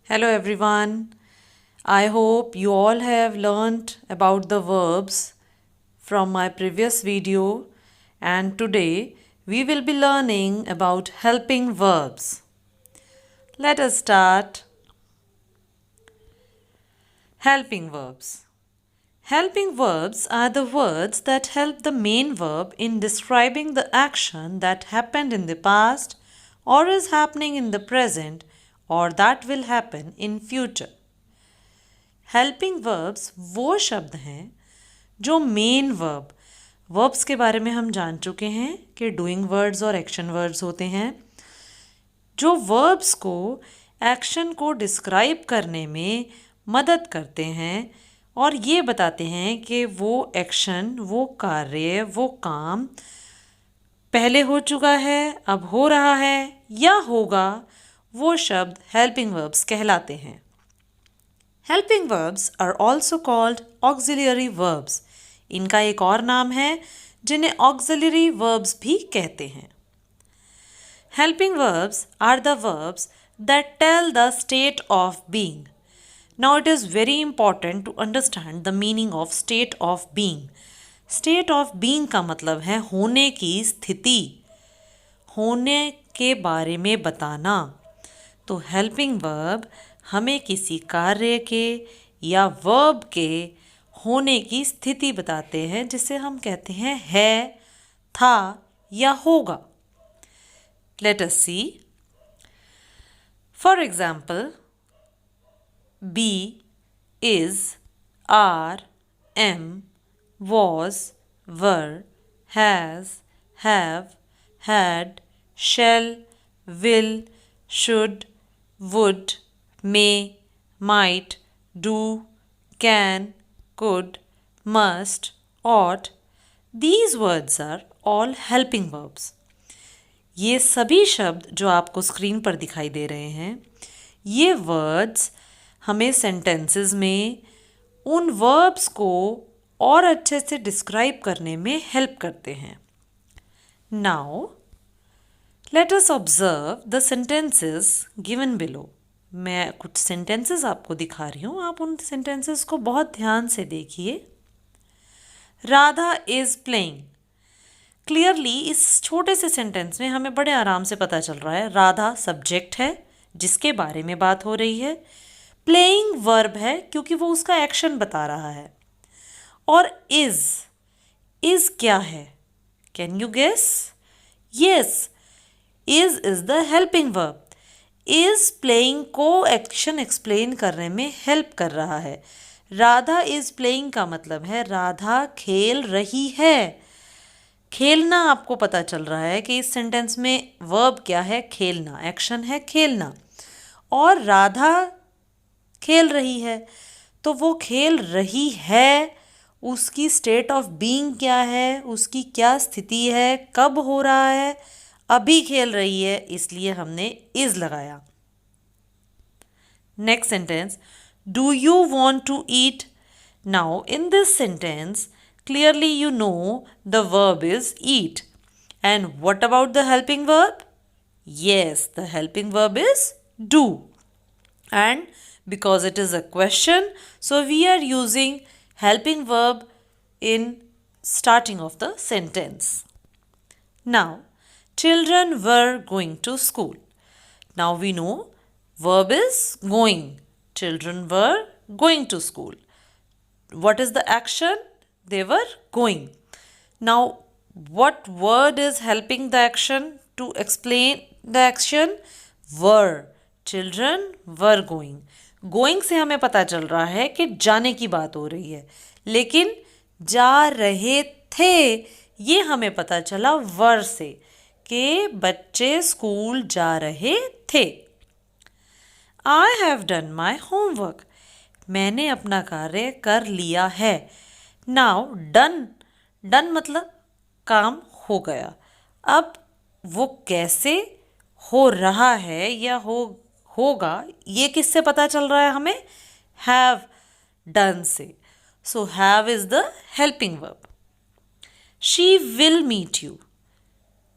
Hello everyone. I hope you all have learnt about the verbs from my previous video, and today we will be learning about helping verbs. Let us start. Helping verbs. Helping verbs are the words that help the main verb in describing the action that happened in the past or is happening in the present or that will happen in future. Helping verbs वो शब्द हैं जो main verbs के बारे में हम जान चुके हैं कि डूइंग वर्ड्स और एक्शन वर्ड्स होते हैं, जो वर्ब्स को एक्शन को डिस्क्राइब करने में मदद करते हैं और ये बताते हैं कि वो एक्शन, वो कार्य, वो काम पहले हो चुका है, अब हो रहा है या होगा, वो शब्द हेल्पिंग वर्ब्स कहलाते हैं. Helping verbs are also called auxiliary verbs. इनका एक और नाम है जिन्हें auxiliary verbs भी कहते हैं. Helping verbs are the verbs that tell the state of being. Now it is very important to understand the meaning of state of being. State of being का मतलब है होने की स्थिति, होने के बारे में बताना. तो helping verb हमें किसी कार्य के या वर्ब के होने की स्थिति बताते हैं जिसे हम कहते हैं है, था या होगा. Let us see. For example, be, is, are, am, was, were, has, have, had, shall, will, should, would, may, might, do, can, could, must, ought. These words are all helping verbs. ये सभी शब्द जो आपको screen पर दिखाई दे रहे हैं, ये वर्ड्स हमें सेंटेंसेस में उन वर्ब्स को और अच्छे से डिस्क्राइब करने में हेल्प करते हैं. Now let us observe the sentences given below. मैं कुछ सेंटेंसेस आपको दिखा रही हूँ, आप उन सेंटेंसेस को बहुत ध्यान से देखिए. Radha is playing. क्लियरली इस छोटे से सेंटेंस में हमें बड़े आराम से पता चल रहा है राधा सब्जेक्ट है जिसके बारे में बात हो रही है, प्लेइंग वर्ब है क्योंकि वो उसका एक्शन बता रहा है, और इज क्या है? Can you guess? Yes, is the helping verb. Is playing को एक्शन एक्सप्लेन करने में हेल्प कर रहा है. राधा इज प्लेइंग का मतलब है राधा खेल रही है. खेलना आपको पता चल रहा है कि इस सेंटेंस में वर्ब क्या है? खेलना. एक्शन है खेलना और राधा खेल रही है. तो वो खेल रही है, उसकी स्टेट ऑफ बीइंग क्या है, उसकी क्या स्थिति है, कब हो रहा है? अभी खेल रही है, इसलिए हमने इज लगाया. Next sentence, do you want to eat. Now in this sentence clearly you know the verb is eat. And what about the helping verb? Yes, the helping verb is do. And because it is a question, so we are using helping verb in starting of the sentence. Now, children were going to school. Now we know verb is going. Children were going to school. What is the action? They were going. Now, what word is helping the action to explain the action? Were. Children were going. Going से हमें पता चल रहा है कि जाने की बात हो रही है, लेकिन जा रहे थे ये हमें पता चला वर से कि बच्चे स्कूल जा रहे थे. I have done my homework. मैंने अपना कार्य कर लिया है. नाउ डन मतलब काम हो गया. अब वो कैसे हो रहा है या होगा ये किससे पता चल रहा है हमें? हैव डन से. So have is the helping verb. She will meet you.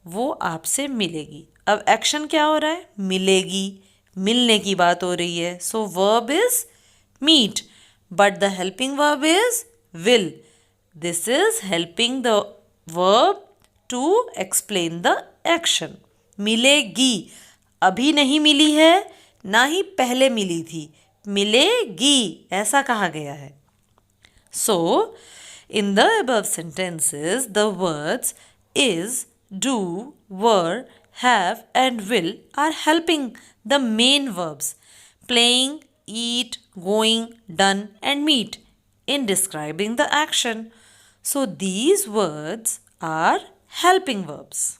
वो आपसे मिलेगी. अब एक्शन क्या हो रहा है? मिलेगी. मिलने की बात हो रही है, so verb is meet, but the helping verb is will. This is helping the verb to explain the action. मिलेगी, अभी नहीं मिली है, ना ही पहले मिली थी, मिलेगी ऐसा कहा गया है. So, in the above sentences, the words is, do, were, have, and will are helping the main verbs playing, eat, going, done, and meet in describing the action. So, these words are helping verbs.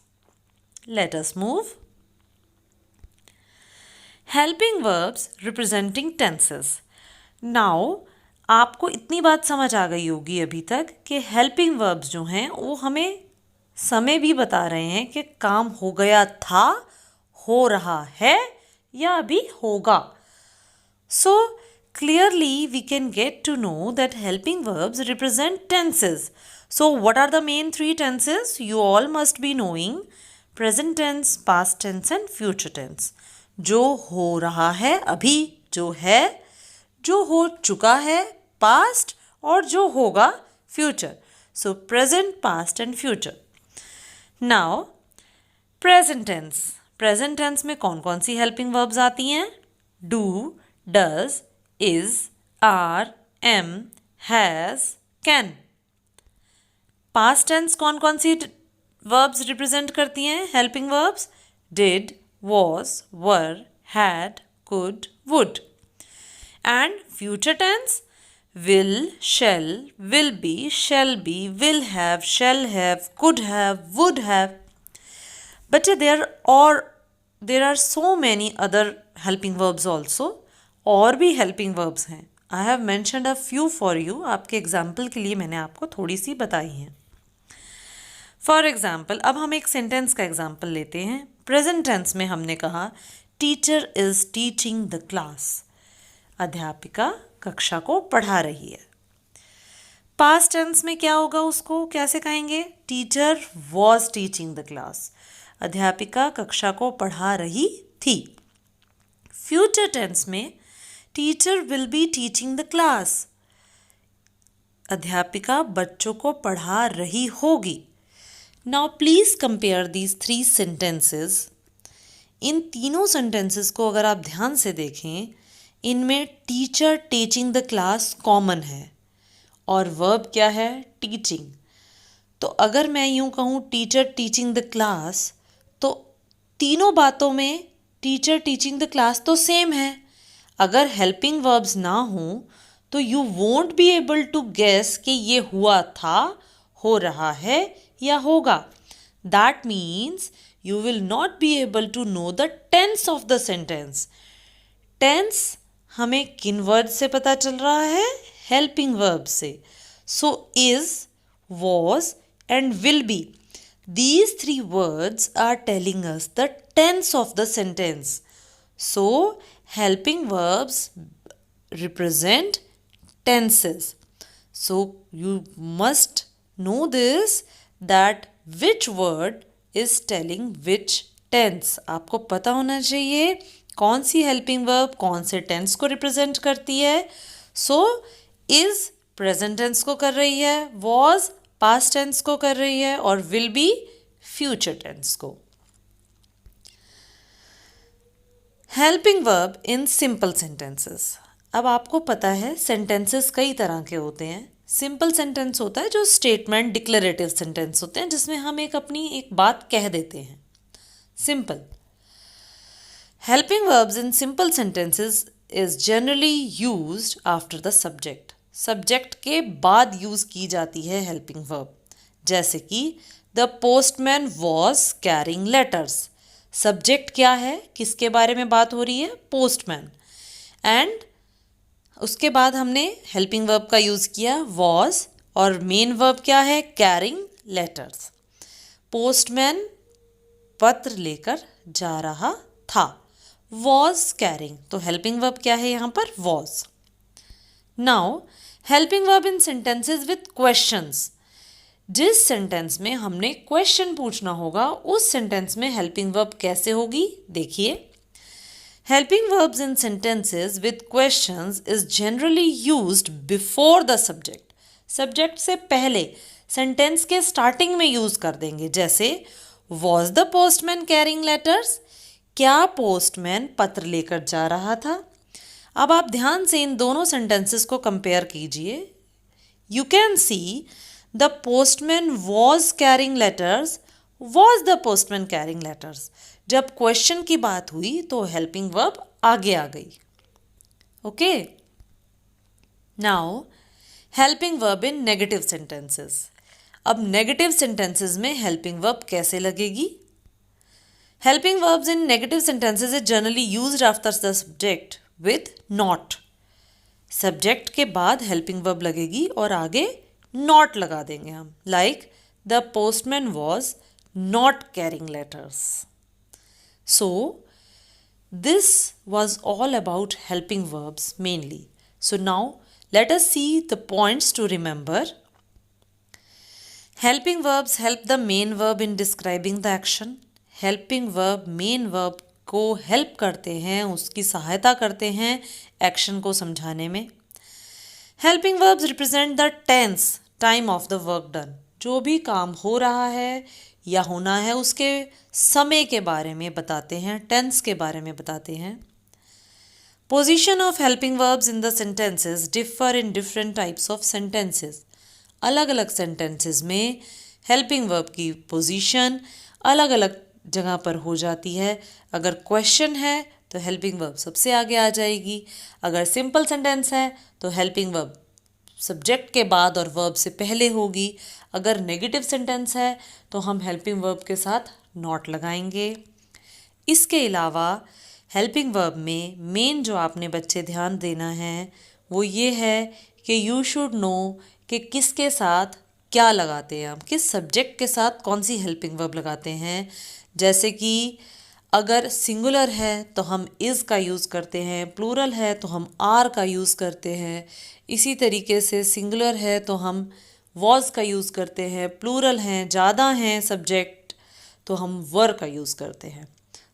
Let us move. Helping verbs representing tenses. Now, आपको इतनी बात समझ आ गई होगी अभी तक कि helping verbs जो हैं वो हमें समय भी बता रहे हैं कि काम हो गया था, हो रहा है या अभी होगा. So clearly we can get to know that helping verbs represent tenses. So what are the main 3 tenses? You all must be knowing present tense, past tense and future tense. जो हो रहा है अभी, जो है, जो हो चुका है पास्ट, और जो होगा future. So present, past and future. Now present tense. Present tense में कौन कौन सी हेल्पिंग वर्ब्स आती हैं? Do, does, is, are, am, has, can. Past tense कौन कौन सी वर्ब्स रिप्रेजेंट करती हैं? Helping verbs did, was, were, had, could, would. And future tense will, shall, will be, will have, could have, would have. But there are so many other helping verbs also. और भी helping verbs हैं. I have mentioned a few for you. आपके example के लिए मैंने आपको थोड़ी सी बताई हैं. फॉर एग्जाम्पल, अब हम एक सेंटेंस का एग्जाम्पल लेते हैं. प्रेजेंट टेंस में हमने कहा teacher is teaching the class. अध्यापिका कक्षा को पढ़ा रही है. पास्ट टेंस में क्या होगा, उसको कैसे कहेंगे? Teacher was teaching the class. अध्यापिका कक्षा को पढ़ा रही थी. फ्यूचर टेंस में teacher will be teaching the class. अध्यापिका बच्चों को पढ़ा रही होगी. Now please compare these 3 sentences. इन तीनों sentences को अगर आप ध्यान से देखें, इनमें teacher teaching the class common है और वर्ब क्या है? टीचिंग. तो अगर मैं यूँ कहूँ टीचर टीचिंग द क्लास, तो तीनों बातों में टीचर टीचिंग द क्लास तो सेम है. अगर हेल्पिंग वर्ब्स ना हों तो you won't be able to guess कि ये हुआ था, हो रहा है या होगा. That means you will not be able to know the tense of the sentence. Tense हमें किन वर्ड से पता चल रहा है? Helping verb से. So is, was and will be. These 3 words are telling us the tense of the sentence. So helping verbs represent tenses. So you must know this, that which word is telling which tense. आपको पता होना चाहिए कौन सी helping verb कौन से tense को represent करती है. सो इज प्रेजेंट टेंस को कर रही है, वॉज पास्ट टेंस को कर रही है, और विल बी फ्यूचर टेंस को. Helping verb in simple sentences. अब आपको पता है सेंटेंसेस कई तरह के होते हैं. सिंपल सेंटेंस होता है जो स्टेटमेंट डिक्लेरेटिव सेंटेंस होते हैं, जिसमें हम अपनी एक बात कह देते हैं. Simple. Helping verbs in simple sentences is generally used after the subject. Subject के बाद यूज की जाती है हेल्पिंग वर्ब. जैसे कि the postman was carrying letters. Subject क्या है, किसके बारे में बात हो रही है? पोस्टमैन. एंड उसके बाद हमने हेल्पिंग वर्ब का यूज़ किया वॉज, और मेन वर्ब क्या है? Carrying letters. पोस्टमैन पत्र लेकर जा रहा था. वॉज कैरिंग, तो हेल्पिंग वर्ब क्या है यहाँ पर? Was. Now helping verb in sentences with questions. जिस सेंटेंस में हमने क्वेश्चन पूछना होगा, उस सेंटेंस में हेल्पिंग वर्ब कैसे होगी? देखिए, Helping verbs in sentences with questions is generally used before the subject. Subject से पहले सेंटेंस के स्टार्टिंग में यूज कर देंगे, जैसे was the postman carrying letters, क्या पोस्टमैन पत्र लेकर जा रहा था। अब आप ध्यान से इन दोनों सेंटेंसेस को कंपेयर कीजिए। You can see the postman was carrying letters, was the postman carrying letters. जब क्वेश्चन की बात हुई तो हेल्पिंग वर्ब आगे आ गई। Okay, now helping verb in negative sentences. अब नेगेटिव सेंटेंसेस में हेल्पिंग वर्ब कैसे लगेगी? Helping verbs in negative sentences is generally used after the subject with not. Subject के बाद हेल्पिंग वर्ब लगेगी और आगे नॉट लगा देंगे हम, like the postman was not carrying letters. So this was all about helping verbs mainly. So now let us see the points to remember. Helping verbs help the main verb in describing the action. Helping verb main verb को help करते हैं, उसकी सहायता करते हैं action को समझाने में. Helping verbs represent the tense time of the work done. जो भी काम हो रहा है या होना है उसके समय के बारे में बताते हैं, tense के बारे में बताते हैं. Position of helping verbs in the sentences differ in different types of sentences. अलग अलग sentences में helping verb की position अलग अलग जगह पर हो जाती है. अगर question है तो helping verb सबसे आगे आ जाएगी. अगर simple sentence है तो helping verb subject के बाद और verb से पहले होगी. अगर negative sentence है तो हम helping verb के साथ not लगाएंगे. इसके अलावा हेल्पिंग वर्ब में मेन जो आपने बच्चे ध्यान देना है वो ये है कि यू शुड नो कि किसके साथ क्या लगाते हैं, हम किस सब्जेक्ट के साथ कौन सी हेल्पिंग वर्ब लगाते हैं. जैसे कि अगर सिंगुलर है तो हम इज़ का यूज़ करते हैं, प्लूरल है तो हम आर का यूज़ करते हैं. इसी तरीके से सिंगुलर है तो हम वॉज का यूज़ करते हैं, प्लूरल हैं, ज़्यादा हैं सब्जेक्ट तो हम वर का यूज़ करते हैं.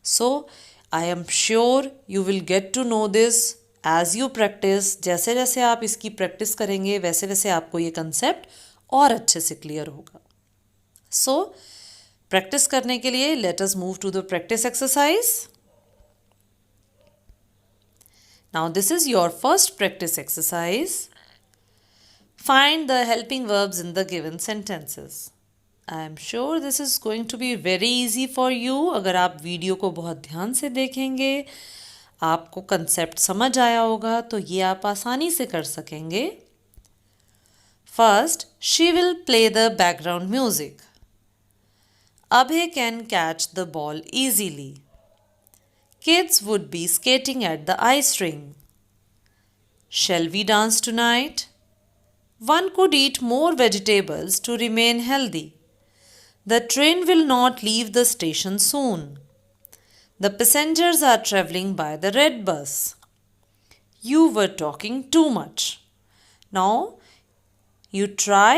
सो I am sure you will get to know this as you practice. जैसे जैसे आप इसकी प्रैक्टिस करेंगे वैसे वैसे आपको ये कंसेप्ट और अच्छे से क्लियर होगा. सो प्रैक्टिस करने के लिए let us move to the practice exercise. Now this is your first practice exercise. Find the helping verbs in the given sentences. I am sure this is going to be very easy for you. अगर आप video को बहुत ध्यान से देखेंगे, आपको concept समझ आया होगा तो ये आप आसानी से कर सकेंगे. First, she will play the background music. Abhay can catch the ball easily. Kids would be skating at the ice rink. Shall we dance tonight? One could eat more vegetables to remain healthy. The train will not leave the station soon. The passengers are travelling by the red bus. You were talking too much. Now, you try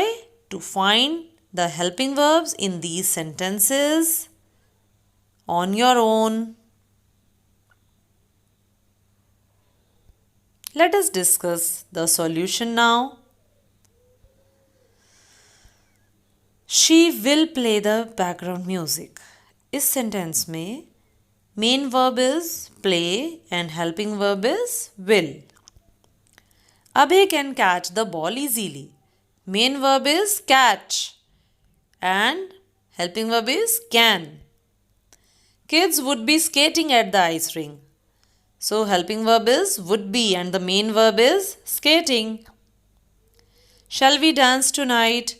to find the helping verbs in these sentences on your own. Let us discuss the solution now. She will play the background music. इस sentence में main verb is play and helping verb is will. Abhay can catch the ball easily. Main verb is catch and helping verb is can. Kids would be skating at the ice rink. So helping verb is would be and the main verb is skating. Shall we dance tonight?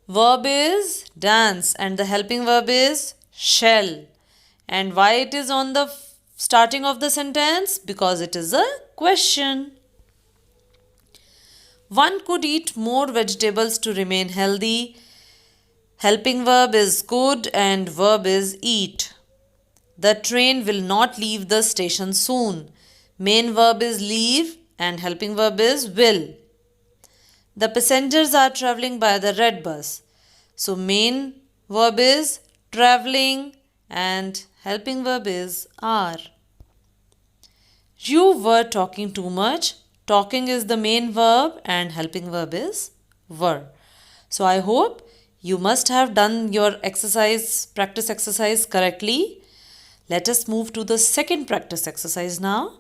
Verb is dance and the helping verb is shall. And why it is on the starting of the sentence? Because it is a question. One could eat more vegetables to remain healthy. Helping verb is could and verb is eat. The train will not leave the station soon. Main verb is leave and helping verb is will. The passengers are travelling by the red bus. So main verb is travelling and helping verb is are. You were talking too much. Talking is the main verb and helping verb is were. So I hope you must have done your practice exercise correctly. Let us move to the second practice exercise now.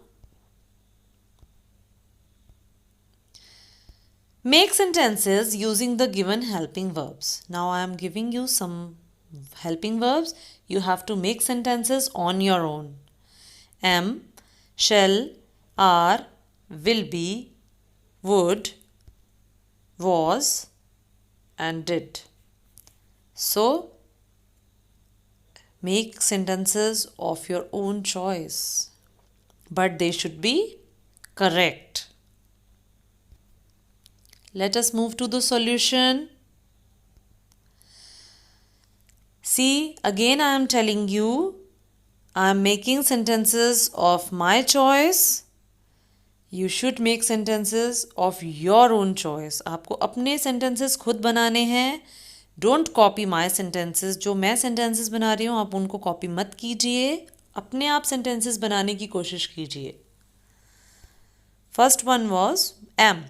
Make sentences using the given helping verbs. Now I am giving you some helping verbs. You have to make sentences on your own. Am, shall, are, will be, would, was, and did. So, make sentences of your own choice, but they should be correct. Let us move to the solution. See, again I am telling you, I am making sentences of my choice. You should make sentences of your own choice. आपको अपने sentences खुद बनाने हैं. Don't copy my sentences. जो मैं sentences बना रही हूँ आप उनको copy मत कीजिए. अपने आप sentences बनाने की कोशिश कीजिए. First one was am.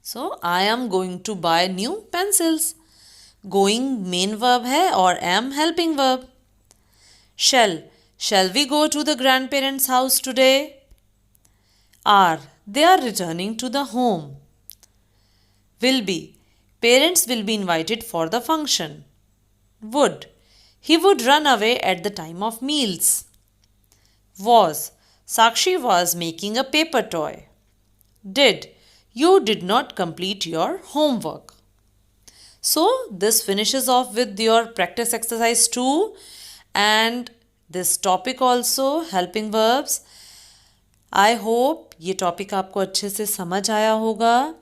So I am going to buy new pencils. Going main verb है और am helping verb. Shall we go to the grandparents' house today? Are, they are returning to the home. Will be, parents will be invited for the function. Would, he would run away at the time of meals. Was, Sakshi was making a paper toy. Did, you did not complete your homework. So this finishes off with your practice exercise 2 and this topic also, helping verbs. I hope ये topic आपको अच्छे से समझ आया होगा.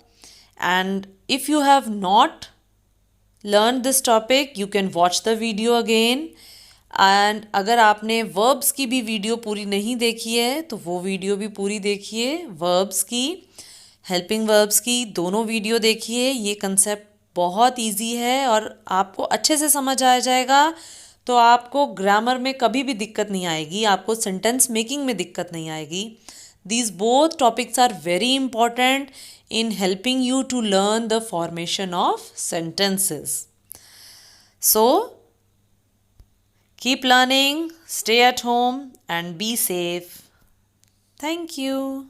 And if you have not learned this topic, you can watch the video again. And अगर आपने verbs की भी वीडियो पूरी नहीं देखी है तो वो वीडियो भी पूरी देखिए. verbs की, helping verbs की दोनों वीडियो देखिए. ये कंसेप्ट बहुत ईजी है और आपको अच्छे से समझ आ जाएगा. तो आपको ग्रामर में कभी भी दिक्कत नहीं आएगी. आपको सेंटेंस मेकिंग में दिक्कत नहीं आएगी. These both topics are very important in helping you to learn the formation of sentences. So, keep learning, stay at home and be safe. Thank you.